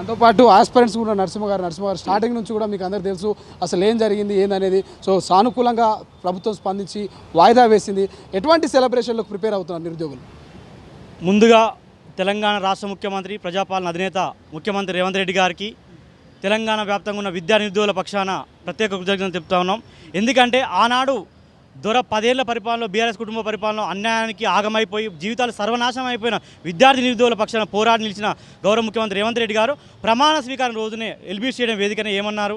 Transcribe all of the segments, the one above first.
దాంతోపాటు ఆస్పిరెంట్స్ కూడా నరసింహ గారు స్టార్టింగ్ నుంచి కూడా మీకు అందరికీ తెలుసు అసలు ఏం జరిగింది ఏందనేది. సో సానుకూలంగా ప్రభుత్వం స్పందించి వాయిదా వేసింది. ఎటువంటి సెలబ్రేషన్లకు ప్రిపేర్ అవుతున్నారు నిరుద్యోగులు? ముందుగా తెలంగాణ రాష్ట్ర ముఖ్యమంత్రి ప్రజాపాలన అధినేత ముఖ్యమంత్రి రేవంత్ రెడ్డి గారికి తెలంగాణ వ్యాప్తంగా ఉన్న విద్యా నిరుద్యోగుల పక్షాన ప్రత్యేక కృతజ్ఞతలు చెప్తా ఉన్నాం. ఎందుకంటే ఆనాడు 10 ఏళ్ల పరిపాలనలో బీఆర్ఎస్ కుటుంబ పరిపాలనలో అన్యాయానికి ఆగమైపోయి జీవితాలు సర్వనాశనం అయిపోయిన విద్యార్థి నిరుద్యోగుల పక్షాన పోరాడి నిలిచిన గౌరవ ముఖ్యమంత్రి రేవంత్ రెడ్డి గారు ప్రమాణ స్వీకారం రోజునే ఎల్బీ స్టేడియం వేదికనే ఏమన్నారు,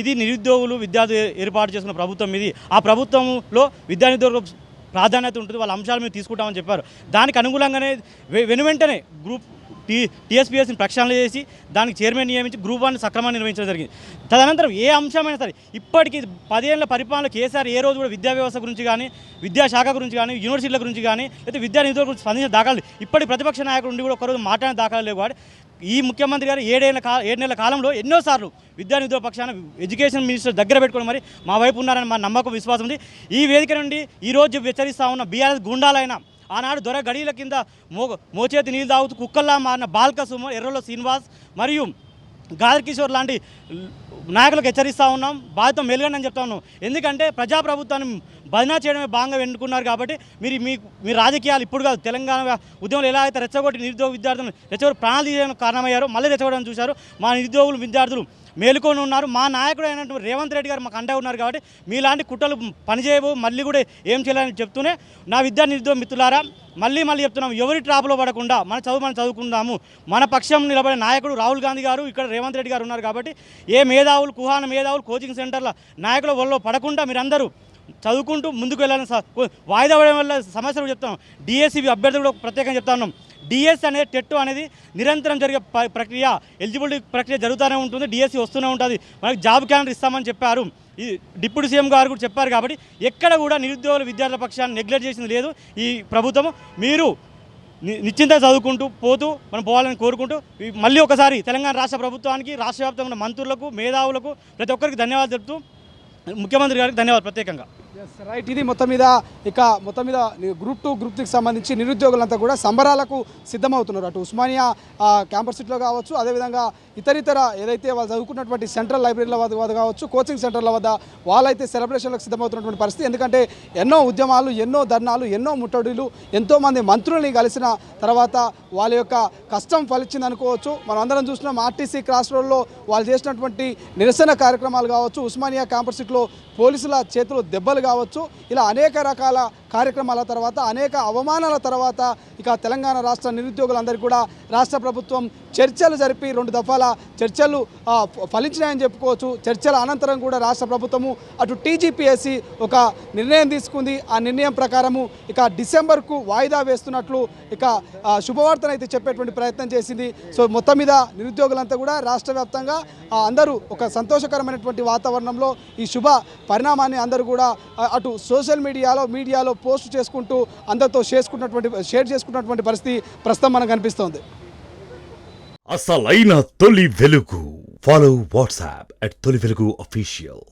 ఇది నిరుద్యోగులు విద్యార్థులు ఏర్పాటు చేసుకున్న ప్రభుత్వం ఇది, ఆ ప్రభుత్వంలో విద్యా నిరుద్యోగులకు ప్రాధాన్యత ఉంటుంది, వాళ్ళ అంశాలు మేము తీసుకుంటామని చెప్పారు. దానికి అనుగుణంగానే వెనువెంటనే టీఎస్పీఎస్ని ప్రక్షాళన చేసి దానికి చైర్మన్ నియమించి గ్రూప్ 1 సక్రమంగా నిర్వహించడం జరిగింది. తదనంతరం ఏ అంశమైనా సరే ఇప్పటికీ 10 ఏళ్ల పరిపాలన కేసీఆర్ ఏ రోజు కూడా విద్యా వ్యవస్థ గురించి కానీ విద్యాశాఖ గురించి కానీ యూనివర్సిటీల గురించి కానీ లేకపోతే విద్యా నిధుల గురించి స్పందించిన దాఖలు ఇప్పటి ప్రతిపక్ష నాయకుడు ఉండి కూడా ఒకరోజు మాట్లాడిన దాఖలు లేవు. కాబట్టి ఈ ముఖ్యమంత్రి గారు 7 నెలల కాలంలో ఎన్నోసార్లు విద్యా నిధుల పక్షాన ఎడ్యుకేషన్ మినిస్టర్ దగ్గర పెట్టుకుని మరి మా వైపు ఉన్నారని మా నమ్మకం విశ్వాసం ఉంది. ఈ వేదిక నుండి ఈరోజు హెచ్చరిస్తూ ఉన్న బీఆర్ఎస్ గుండాలైన ఆనాడు దొర గడియల కింద మోచేతి నీళ్ళు తాగుతూ కుక్కల్లా మారిన బాల్కసుమ, ఎర్రలో శ్రీనివాస్ మరియు గాదర్ కిషోర్ లాంటి నాయకులకు హెచ్చరిస్తూ ఉన్నాం. బాధ్యత మెలుగండి అని చెప్తా ఉన్నాం. ఎందుకంటే ప్రజాప్రభుత్వాన్ని బదనా చేయడమే భాగంగా ఎన్నుకున్నారు. కాబట్టి మీ రాజకీయాలు ఇప్పుడు కాదు, తెలంగాణ ఉద్యమంలో ఎలా అయితే రెచ్చగొట్టి నిరుద్యోగ విద్యార్థులను రెచ్చగొట్టి ప్రాణాలు తీయడానికి కారణమయ్యారో మళ్ళీ రెచ్చగొట్టడం చూశారు. మా నిరుద్యోగులు విద్యార్థులు మేలుకొని ఉన్నారు. మా నాయకుడు అయినటువంటి రేవంత్ రెడ్డి గారు మాకు అండా ఉన్నారు. కాబట్టి మీలాంటి కుట్రలు పనిచేయవు, మళ్ళీ కూడా ఏం చేయాలని చెప్తూనే నా విద్యా నిరుద్యోగ మిత్రులారా మళ్ళీ చెప్తున్నాం, ఎవరి ట్రాప్లో పడకుండా మనం చదువుకుందాము. మన పక్షం నిలబడే నాయకుడు రాహుల్ గాంధీ గారు, ఇక్కడ రేవంత్ రెడ్డి గారు ఉన్నారు. కాబట్టి ఏ మేధావులు కుహాన మేధావులు కోచింగ్ సెంటర్ల నాయకుల వల్ల పడకుండా మీరందరూ చదువుకుంటూ ముందుకు వెళ్ళాలని వాయిదా పడడం వల్ల సమస్యలు చెప్తాం. డిఎస్సి అభ్యర్థులు కూడా ప్రత్యేకంగా చెప్తా ఉన్నాం. డిఎస్ అనేది టెట్ అనేది నిరంతరం జరిగే ప్రక్రియ, ఎలిజిబిలిటీ ప్రక్రియ జరుగుతూనే ఉంటుంది. డిఎస్సి వస్తూనే ఉంటుంది. మనకి జాబ్ క్యాలెండర్ ఇస్తామని చెప్పారు. ఈ డిప్యూటీ సీఎం గారు కూడా చెప్పారు. కాబట్టి ఎక్కడ కూడా నిరుద్యోగుల విద్యార్థుల పక్షాన్ని నెగ్లెక్ట్ చేసింది లేదు ఈ ప్రభుత్వం. మీరు నిశ్చింతగా చదువుకుంటూ పోతూ మనం పోవాలని కోరుకుంటూ మళ్ళీ ఒకసారి తెలంగాణ రాష్ట్ర ప్రభుత్వానికి, రాష్ట్ర వ్యాప్తంగా ఉన్న మంత్రులకు, మేధావులకు ప్రతి ఒక్కరికి ధన్యవాదాలు చెప్తూ ముఖ్యమంత్రి గారికి ధన్యవాదాలు ప్రత్యేకంగా. రైట్, ఇది మొత్తం మీద గ్రూప్ 2 గ్రూప్ 3కి సంబంధించి నిరుద్యోగులంతా కూడా సంబరాలకు సిద్ధమవుతున్నారు. అటు ఉస్మానియా క్యాంపస్ సిటీలో కావచ్చు, అదేవిధంగా ఇతర ఏదైతే వాళ్ళు చదువుకున్నటువంటి సెంట్రల్ లైబ్రరీల వద్ద కావచ్చు, కోచింగ్ సెంటర్ల వద్ద వాళ్ళైతే సెలబ్రేషన్లకు సిద్ధమవుతున్నటువంటి పరిస్థితి. ఎందుకంటే ఎన్నో ఉద్యమాలు, ఎన్నో ధర్నాలు, ఎన్నో ముట్టడిలు, ఎంతోమంది మంత్రుల్ని కలిసిన తర్వాత వాళ్ళ యొక్క కష్టం ఫలించింది అనుకోవచ్చు. మనం అందరం చూసినాం ఆర్టీసీ క్రాస్ రోడ్లో వాళ్ళు చేసినటువంటి నిరసన కార్యక్రమాలు కావచ్చు, ఉస్మానియా క్యాంపస్ సిటీలో పోలీసుల చేతులు దెబ్బలు కావచ్చు, ఇలా అనేక రకాల కార్యక్రమాల తర్వాత, అనేక అవమానాల తర్వాత ఇక తెలంగాణ రాష్ట్ర నిరుద్యోగులందరికీ కూడా రాష్ట్ర ప్రభుత్వం చర్చలు జరిపి 2 దఫాల చర్చలు ఫలించినాయని చెప్పుకోవచ్చు. చర్చల అనంతరం కూడా రాష్ట్ర ప్రభుత్వము అటు టీజీపీఎస్సీ ఒక నిర్ణయం తీసుకుంది. ఆ నిర్ణయం ప్రకారము ఇక డిసెంబర్కు వాయిదా వేస్తున్నట్లు ఇక శుభవార్తను అయితే చెప్పేటువంటి ప్రయత్నం చేసింది. సో మొత్తం మీద నిరుద్యోగులంతా కూడా రాష్ట్ర వ్యాప్తంగా అందరూ ఒక సంతోషకరమైనటువంటి వాతావరణంలో ఈ శుభ పరిణామాన్ని అందరూ కూడా అటు సోషల్ మీడియాలో పోస్ట్ చేసుకుంటూ అందరితో షేర్ చేసుకున్నటువంటి పరిస్థితి ప్రస్తుతం మనకు కనిపిస్తోంది. అసలైన తొలి వెలుగు. ఫాలో వాట్సాప్ @తొలి వెలుగు official.